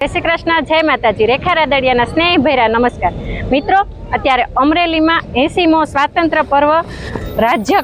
जय श्री कृष्ण, जय माताजी। रेखा रादड़ियाना स्नेह भर्या नमस्कार मित्रों। अत्यारे अमरेली में 80मो स्वातंत्र्य पर्व राज्य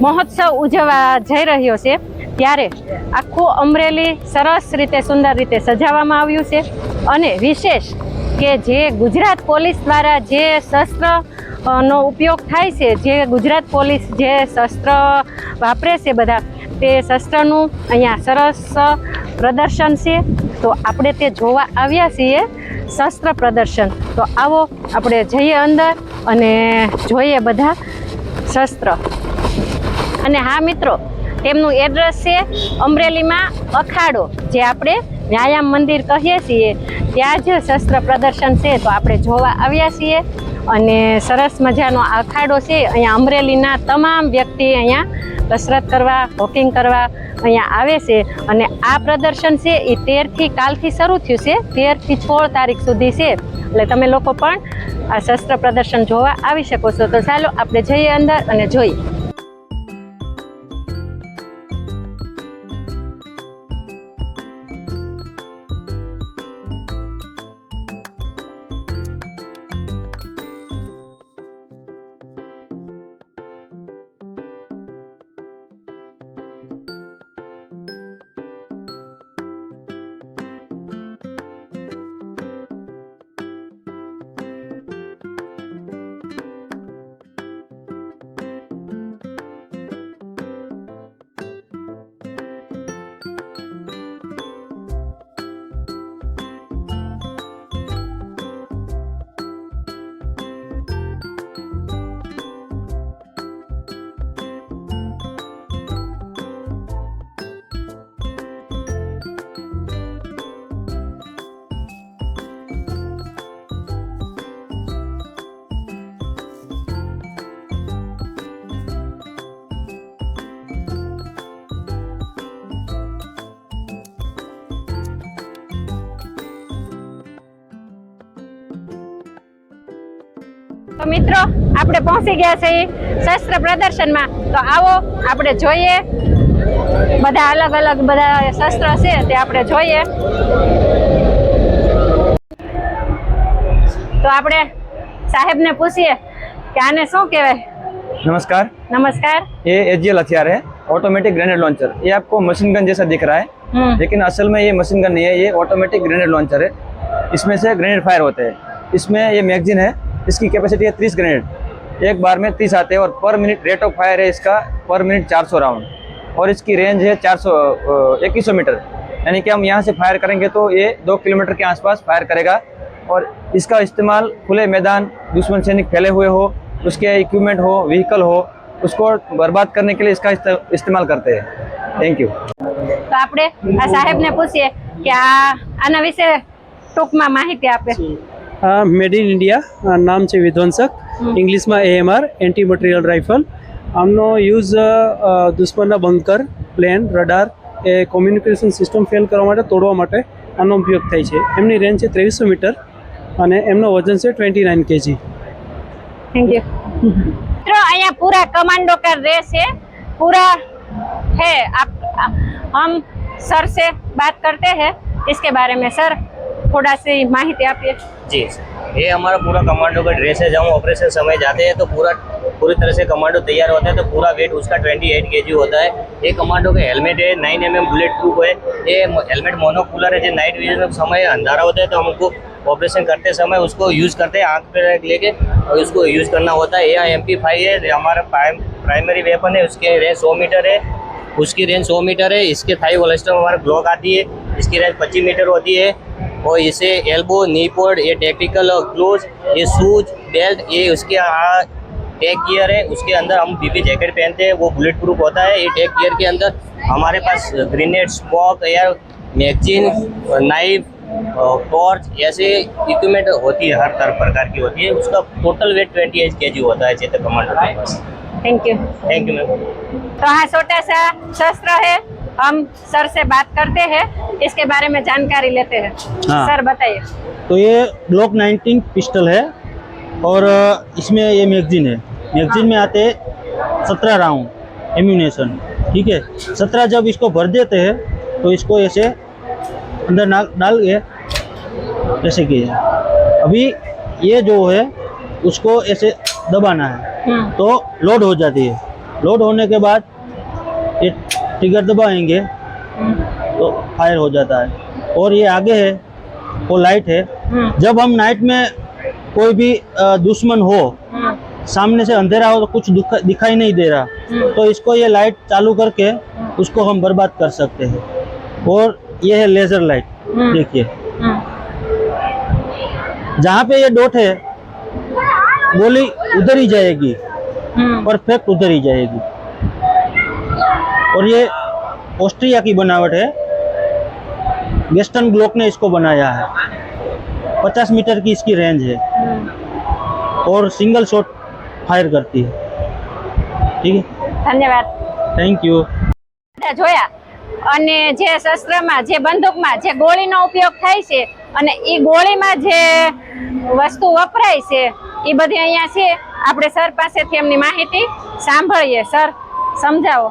महोत्सव उजवा जई रह्यो छे, त्यारे आखुं अमरेली सरस रीते सुंदर रीते सजाववामां आव्युं छे। अने विशेष के जे गुजरात पोलीस द्वारा जे शस्त्र नो उपयोग थाय छे, जे गुजरात पोलीस जे शस्त्र वापरे छे बधा ते शस्त्रनुं अहींया सरस प्रदर्शन छे। तो आपणे ते जोवा आव्या छीए शस्त्र प्रदर्शन। तो आवो आपणे जईए अंदर अने जोईए बधा शस्त्र। अने हाँ मित्रों, तेमनुं एड्रेस छे अमरेलीमां अखाडो, जे आपणे व्यायाम मंदिर कहीए छीए त्यां ज शस्त्र प्रदर्शन छे। तो आपणे जोवा आव्या छीए अने सरस मजानो अखाडो छे। अहींया अमरेलीना तमाम व्यक्ति अहींया कसरत करवा, वॉकिंग करवा अहींया आवे छे। अने आ प्रदर्शन छे ए 13 થી કાલથી શરૂ થયું છે, 13 થી 16 તારીખ સુધી છે। એટલે તમે લોકો પણ આ શસ્ત્ર પ્રદર્શન જોવા આવી શકો છો। તો ચાલો આપણે જઈએ અંદર અને જોઈએ। तो मित्रों आपणे पहोंची गया छे शस्त्र प्रदर्शन में। तो आवो आपणे जोईए बधा अलग अलग बधा शस्त्र छे ते आपणे जोईए। तो आपणे साहेब ने पूछिए कि आने शुं कहेवाय। नमस्कार। नमस्कार। ये एजीएल हथियार है, ऑटोमेटिक ग्रेनेड लॉन्चर। ये आपको मशीन गन जैसा दिख रहा है, लेकिन असल में ये मशीन गन नहीं है, ये ऑटोमेटिक ग्रेनेड लॉन्चर है। इसमें से ग्रेनेड फायर होते हैं। इसमें ये मैगजीन है, इसकी कैपेसिटी है 30 ग्रेनेड, एक बार में 30 आते हैं। और पर मिनट रेट ऑफ फायर है इसका पर मिनट 400 राउंड। और इसकी रेंज है 2100 मीटर, यानी कि हम यहाँ से फायर करेंगे तो ये 2 किलोमीटर के आसपास फायर करेगा। और इसका इस्तेमाल खुले मैदान, दुश्मन सैनिक फैले हुए हो, उसके इक्विपमेंट हो, व्हीकल हो, उसको बर्बाद करने के लिए इसका इस्तेमाल करते हैं। Thank you. तो आपणे आ साहेब ने पूछिए कि आना विषे टूंकमां माहिती आपे। मेड इन इंडिया नाम है विध्वंसक, इंग्लिश में AMR एंटी मटीरियल राइफल। आमनो यूज दुश्मन बंकर, प्लेन, रडार ए कम्युनिकेशन सिस्टम फेल करवा माटे, तोड़वा माटे आनो उपयोग थाय छे। एमनी रेंज है 2300 मीटर अने एमनो वजन है 29 kg। Thank you. मित्रों अहिया पूरा कमांडो का ड्रेस है, पूरा है। हम सर से बात करते हैं इसके बारे में। सर थोड़ा सी माहिती आपिए। जी, ये हमारा पूरा कमांडो का ड्रेस है। जब हम ऑपरेशन समय जाते हैं तो पूरी तरह से कमांडो तैयार होता है। तो पूरा वेट उसका 28 kg होता है। ये कमांडो का हेलमेट है, 9 mm बुलेट प्रूफ है। ये हेलमेट मोनोकुलर है, जो नाइट विजन में समय अंधारा होता है तो हमको ऑपरेशन करते समय उसको यूज़ करते हैं, आँख पे लेके और उसको यूज़ करना होता है। यह MP5 है, हमारा प्राइमरी वेपन है। उसके रेंज 100 मीटर है, उसकी रेंज 100 मीटर है। इसके थाई होल्स्टर में हमारा ग्लॉक आती है, इसकी रेंज 25 मीटर होती है। और इसे एल्बो, नी पोड, ये टेक्टिकल ग्लोव्स, ये शूज, बेल्ट, ये उसके टेक गियर है। उसके अंदर हम BB जैकेट पहनते हैं, वो बुलेट प्रूफ होता है। ये टेक गियर के अंदर हमारे पास grenade, smoke, air, magazine, knife, torch ऐसे इक्विपमेंट होती है, हर तरह प्रकार की होती है। उसका टोटल वेट 28 kg होता है चेतक कमांडो के पास। Thank you. Thank you ma'am. तो हाँ, छोटा सा शस्त्र है, हम सर से बात करते हैं, इसके बारे में जानकारी लेते हैं। हाँ। सर बताइए। तो ये ग्लॉक 19 पिस्टल है और इसमें ये मैगजीन है। मैगजीन में आते हैं 17 राउंड एम्यूनेशन, ठीक है। 17 जब इसको भर देते हैं तो इसको ऐसे अंदर डाल के जैसे कि अभी ये जो है उसको ऐसे दबाना है तो लोड हो जाती है। लोड होने के बाद ये ट्रिगर दबाएंगे तो फायर हो जाता है। और ये आगे है वो लाइट है, जब हम नाइट में कोई भी दुश्मन हो, सामने से अंधेरा हो तो कुछ दिखाई नहीं दे रहा, तो इसको ये लाइट चालू करके उसको हम बर्बाद कर सकते हैं। और ये है लेजर लाइट, देखिए जहाँ पे ये डॉट है गोली उधर ही जाएगी, परफेक्ट उधर ही जाएगी। और ये ऑस्ट्रिया की बनावट है, वेस्टर्न ग्लोक ने इसको बनाया है। 50 मीटर की इसकी रेंज है और सिंगल शॉट फायर करती है। ठीक है, ધન્યવાદ. Thank you. બધા જોયા અને જે શસ્ત્રમાં જે બંદૂકમાં જે ગોળીનો ઉપયોગ થાય છે અને એ ગોળીમાં જે વસ્તુ વપરાય છે એ બધી અહીંયા છે. આપણે સર પાસેથી એમની માહિતી સાંભળીએ. સર સમજાવો.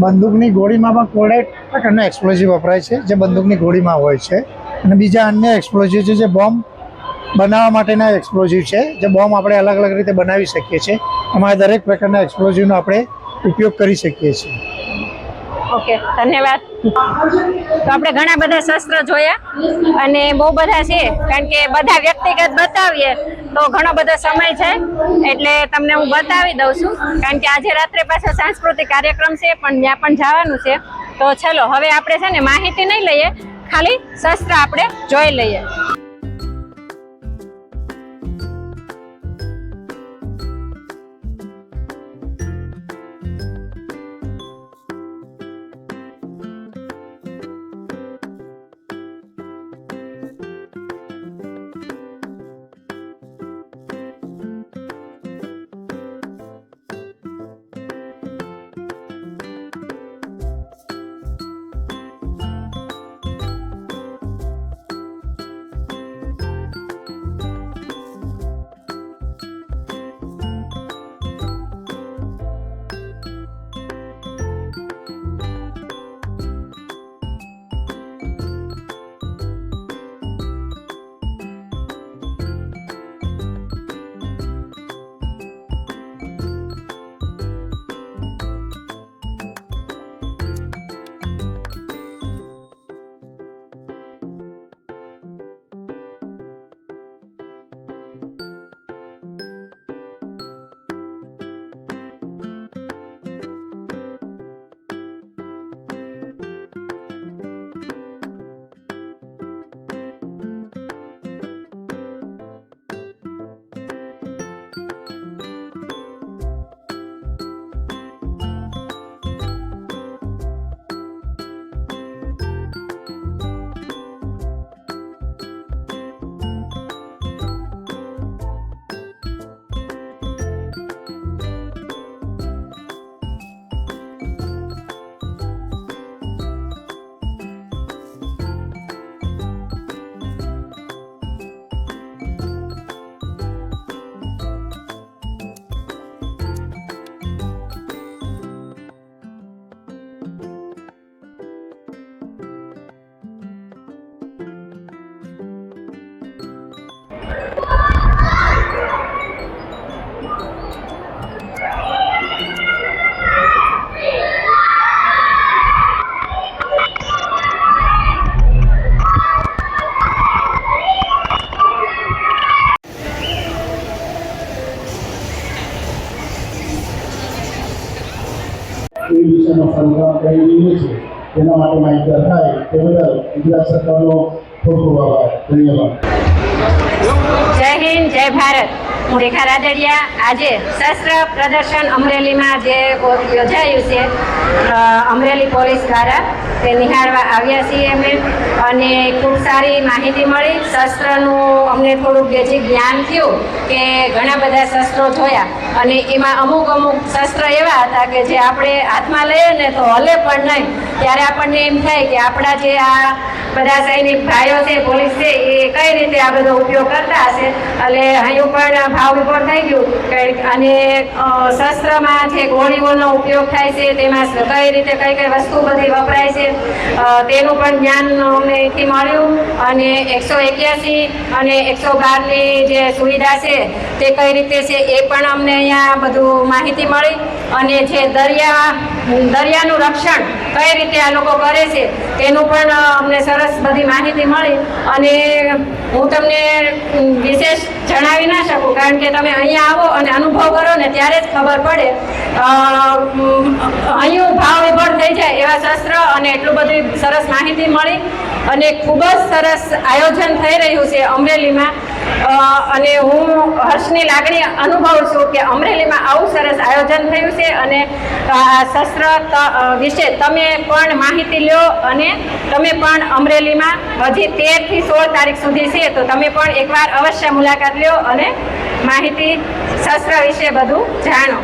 બંદૂકની ગોળીમાં પણ કોલેટ પ્રકારના એક્સપ્લોઝિવ વપરાય છે જે બંદૂકની ગોળીમાં હોય છે, અને બીજા અન્ય એક્સપ્લોઝિવ છે જે બોમ્બ બનાવવા માટેના એક્સપ્લોઝિવ છે, જે બોમ્બ આપણે અલગ અલગ રીતે બનાવી શકીએ છીએ. એમાં દરેક પ્રકારના એક્સપ્લોઝિવનો આપણે ઉપયોગ કરી શકીએ છીએ. ઓકે, ધન્યવાદ. તો આપણે ઘણા બધા શસ્ત્ર જોયા અને બહુ બધા છે, કારણ કે બધા વ્યક્તિગત બતાવીએ તો ઘણો બધો સમય છે, એટલે તમને હું બતાવી દઉં છું, કારણ કે આજે રાત્રે પાછો સાંસ્કૃતિક કાર્યક્રમ છે પણ ત્યાં પણ જવાનું છે. તો ચલો હવે આપણે છે ને માહિતી નહીં લઈએ, ખાલી શસ્ત્ર આપણે જોઈ લઈએ. એ વિષયનો સંગ્રહ કરી રહ્યું છે, તેના માટે માહિતી થાય તે બદલ ગુજરાત સરકારનો ખૂબ ખૂબ આભાર. ધન્યવાદ. જય હિન્દ, જય ભારત. હું રેખા રાદડિયા. આજે શસ્ત્ર પ્રદર્શન અમરેલીમાં જે યોજાયું છે અમરેલી પોલીસ દ્વારા, તે નિહાળવા આવ્યા છીએ અમે, અને ખૂબ સારી માહિતી મળી. શસ્ત્રનું અમને થોડુંક બેઝિક જ્ઞાન થયું કે ઘણા બધા શસ્ત્રો જોયા, અને એમાં અમુક શસ્ત્ર એવા હતા કે જે આપણે હાથમાં લઈએ ને તો હલે પણ નહીં. ત્યારે આપણને એમ થાય કે આપણા જે આ બધા સૈનિક ભાઈઓ છે, પોલીસ છે, એ કઈ રીતે આ બધો ઉપયોગ કરતા હશે. એટલે અહીં પણ ભાવ વિભોર થઈ ગયું અને શસ્ત્રમાં જે ગોળીઓનો ઉપયોગ થાય છે તેમાં કઈ રીતે કઈ કઈ વસ્તુ બધી વપરાય છે તેનું પણ જ્ઞાન અમને અહીંથી મળ્યું અને 181 અને 112ની જે સુવિધા છે તે કઈ રીતે છે એ પણ અમને અહીંયા બધું માહિતી મળી અને જે દરિયાનું રક્ષણ કઈ રીતે આ લોકો કરે છે તેનું પણ અમને સરસ બધી માહિતી મળી અને હું તમને વિશેષ જણાવી ના શકું કારણ કે તમે અહીંયા આવો અને અનુભવ કરો ને ત્યારે જ ખબર પડે અહીં ભાવ વિભોર થઈ જાય એવા શસ્ત્ર અને એટલું બધું સરસ માહિતી મળી અને ખૂબ જ સરસ આયોજન થઈ રહ્યું છે અમરેલીમાં અને હું હર્ષની લાગણી અનુભવું છું કે અમરેલીમાં આવું સરસ આયોજન થયું છે અને શસ્ત્ર વિશે તમે પણ માહિતી લો અને તમે પણ અમરેલીમાં હજી 13 થી 16 તારીખ સુધી છે તો તમે પણ એકવાર અવશ્ય મુલાકાત લો અને માહિતી શસ્ત્ર વિશે બધું જાણો.